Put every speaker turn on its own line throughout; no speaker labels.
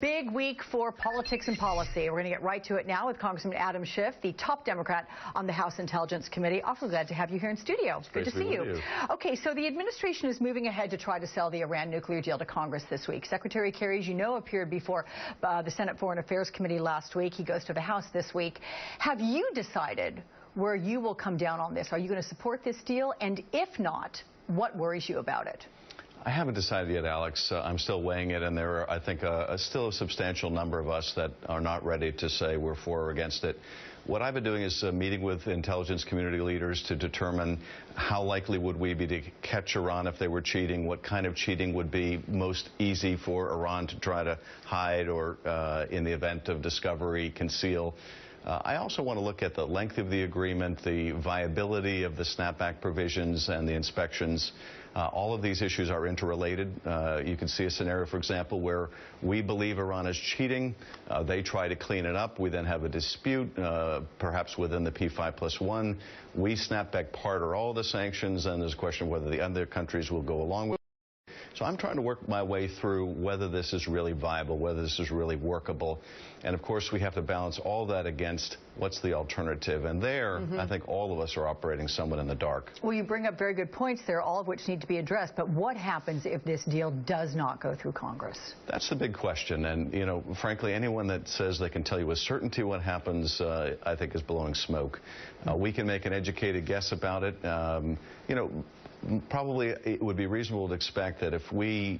Big week for politics and policy. We're going to get right to it now with Congressman Adam Schiff, the top Democrat on the House Intelligence Committee. Awfully glad to have you here in studio. Good to see you. Okay, so the administration is moving ahead to try to sell the Iran nuclear deal to Congress this week. Secretary Kerry, as you know, appeared before the Senate Foreign Affairs Committee last week. He goes to the House this week. Have you decided where you will come down on this? Are you going to support this deal? And if not, what worries you about it?
I haven't decided yet, Alex. I'm still weighing it, and there are, I think, still a substantial number of us that are not ready to say we're for or against it. What I've been doing is meeting with intelligence community leaders to determine how likely would we be to catch Iran if they were cheating, what kind of cheating would be most easy for Iran to try to hide or, in the event of discovery, conceal. I also want to look at the length of the agreement, the viability of the snapback provisions and the inspections. All of these issues are interrelated. You can see a scenario, for example, where we believe Iran is cheating. They try to clean it up. We then have a dispute, perhaps within the P5+1. We snap back part or all the sanctions, and there's a question of whether the other countries will go along with it. So I'm trying to work my way through whether this is really viable, whether this is really workable. And, of course, we have to balance all that against what's the alternative. And there, I think all of us are operating somewhat in the dark. Well,
you bring up very good points there, all of which need to be addressed. But what happens if this deal does not go through Congress?
That's the big question. And, you know, frankly, anyone that says they can tell you with certainty what happens, I think is blowing smoke. We can make an educated guess about it. You know, probably it would be reasonable to expect that if we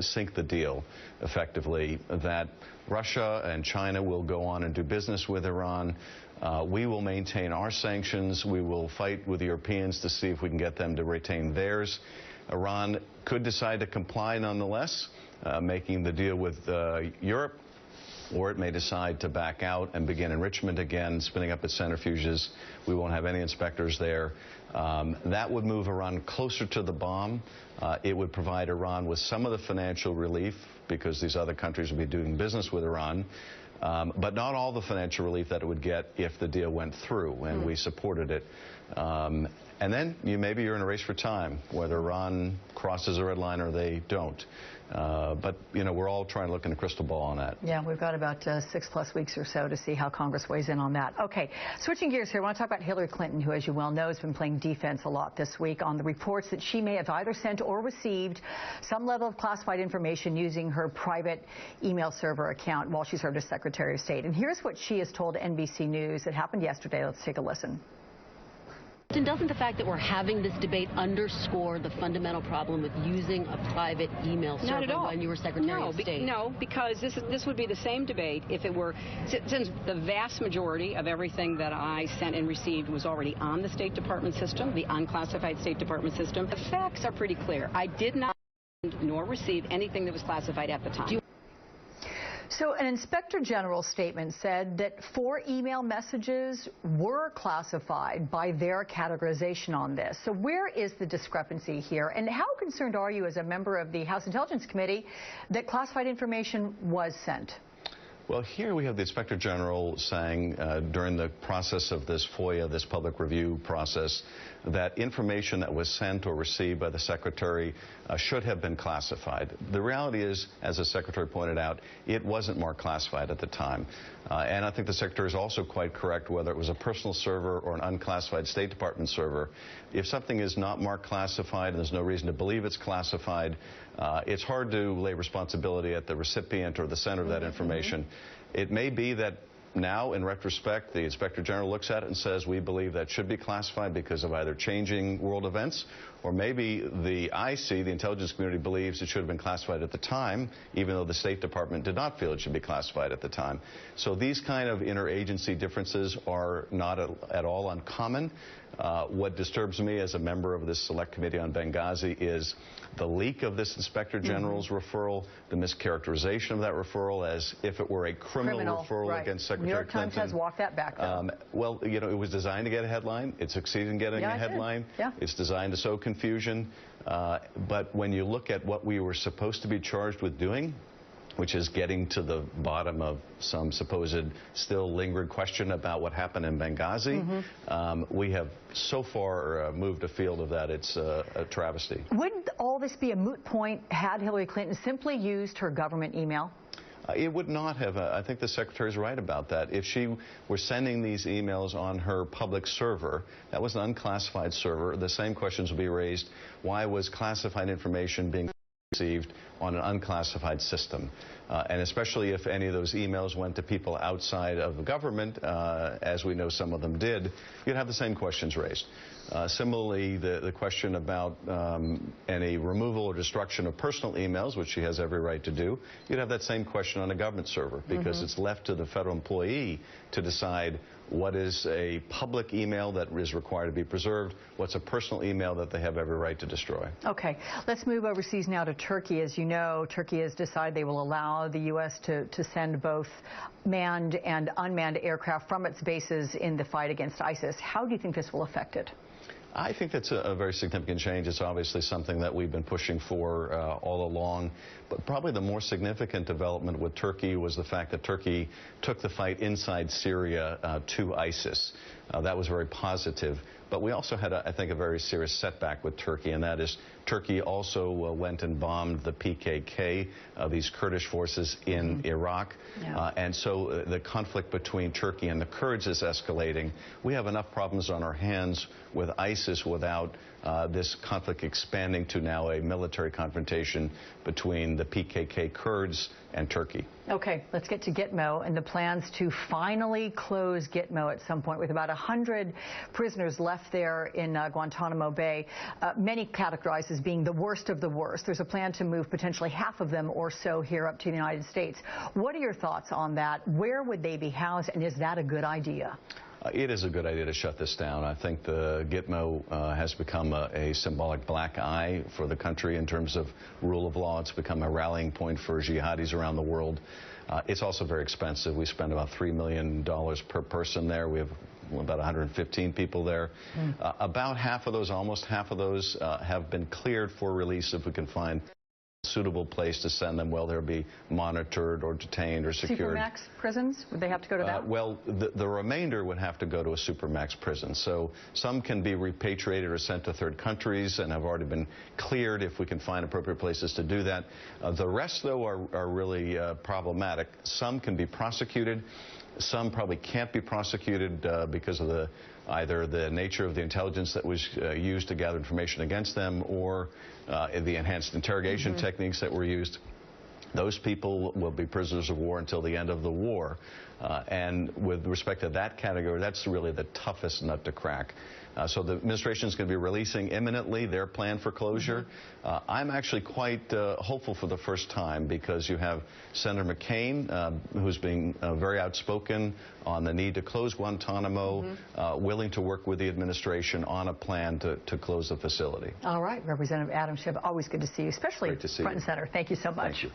sink the deal effectively, that Russia and China will go on and do business with Iran. We will maintain our sanctions. We will fight with the Europeans to see if we can get them to retain theirs. Iran could decide to comply nonetheless, making the deal with Europe, or it may decide to back out and begin enrichment again, spinning up its centrifuges. We won't have any inspectors there. That would move Iran closer to the bomb. It would provide Iran with some of the financial relief because these other countries would be doing business with Iran, but not all the financial relief that it would get if the deal went through and we supported it. And then maybe you're in a race for time, whether Iran crosses a red line or they don't. But, you know, we're all trying to look in the crystal ball on that.
Yeah, we've got about 6+ weeks or so to see how Congress weighs in on that. Okay, switching gears here, I want to talk about Hillary Clinton, who, as you well know, has been playing defense a lot this week on the reports that she may have either sent or received some level of classified information using her private email server account while she served as Secretary of State. And here's what she has told NBC News. It happened yesterday. Let's take a listen.
Doesn't the fact that we're having this debate underscore the fundamental problem with using a private email server when you were Secretary of State?
No, because this would be the same debate if it were, since the vast majority of everything that I sent and received was already on the State Department system, the unclassified State Department system. The facts are pretty clear. I did not send nor receive anything that was classified at the time.
So an Inspector General's statement said that 4 email messages were classified by their categorization on this. So where is the discrepancy here? And how concerned are you as a member of the House Intelligence Committee that classified information was sent?
Well, here we have the Inspector General saying during the process of this FOIA, this public review process, that information that was sent or received by the Secretary should have been classified. The reality is, as the Secretary pointed out, it wasn't marked classified at the time. And I think the Secretary is also quite correct, whether it was a personal server or an unclassified State Department server. If something is not marked classified and there's no reason to believe it's classified, it's hard to lay responsibility at the recipient or the sender of that information. It may be that now, in retrospect, the Inspector General looks at it and says, we believe that should be classified because of either changing world events, or maybe the IC, the intelligence community, believes it should have been classified at the time, even though the State Department did not feel it should be classified at the time. So these kind of interagency differences are not at all uncommon. What disturbs me as a member of this Select Committee on Benghazi is the leak of this Inspector General's referral, the mischaracterization of that referral as if it were a criminal referral against Secretary Clinton.
New York Times has walked that back, though.
Well, you know, it was designed to get a headline. It succeeded in getting a headline. It's designed to sow confusion. But when you look at what we were supposed to be charged with doing, which is getting to the bottom of some supposed still lingering question about what happened in Benghazi. We have so far moved afield of that, it's a travesty.
Wouldn't all this be a moot point had Hillary Clinton simply used her government email?
It would not have. I think the Secretary is right about that. If she were sending these emails on her public server, that was an unclassified server, the same questions would be raised. Why was classified information being received on an unclassified system? And especially if any of those emails went to people outside of the government, as we know some of them did, you'd have the same questions raised. Similarly, the question about any removal or destruction of personal emails, which she has every right to do, you'd have that same question on a government server, because it's left to the federal employee to decide what is a public email that is required to be preserved, what's a personal email that they have every right to destroy.
Okay, let's move overseas now to Turkey. As you know, Turkey has decided they will allow the U.S. to send both manned and unmanned aircraft from its bases in the fight against ISIS. How do you think this will affect it?
I think that's a very significant change. It's obviously something that we've been pushing for all along. But probably the more significant development with Turkey was the fact that Turkey took the fight inside Syria to ISIS. That was very positive. But we also had, I think, a very serious setback with Turkey, and that is Turkey also went and bombed the PKK, these Kurdish forces in Iraq. And so the conflict between Turkey and the Kurds is escalating. We have enough problems on our hands with ISIS without this conflict expanding to now a military confrontation between the PKK Kurds and Turkey.
Okay, let's get to Gitmo and the plans to finally close Gitmo at some point, with about 100 prisoners left there in Guantanamo Bay, many categorized as being the worst of the worst. There's a plan to move potentially half of them or so here up to the United States. What are your thoughts on that? Where would they be housed, and is that a good idea?
It is a good idea to shut this down. I think the Gitmo has become a symbolic black eye for the country in terms of rule of law. It's become a rallying point for jihadis around the world. It's also very expensive. We spend about $3 million per person there. We have about 115 people there. About half of those, almost half of those, have been cleared for release if we can find a suitable place to send them. Well, they'll be monitored or detained or secured.
Supermax prisons? Would they have to go to that?
Well, the remainder would have to go to a supermax prison. So some can be repatriated or sent to third countries and have already been cleared if we can find appropriate places to do that. The rest, though, are really problematic. Some can be prosecuted. Some probably can't be prosecuted because of either the nature of the intelligence that was used to gather information against them, or the enhanced interrogation techniques that were used. Those people will be prisoners of war until the end of the war. And with respect to that category, that's really the toughest nut to crack. So the administration is going to be releasing imminently their plan for closure. I'm actually quite hopeful for the first time, because you have Senator McCain, who's being very outspoken on the need to close Guantanamo, willing to work with the administration on a plan to close the facility.
All right, Representative Adam Schiff, always good to see you, especially front and center. Thank you so much.
Thank you.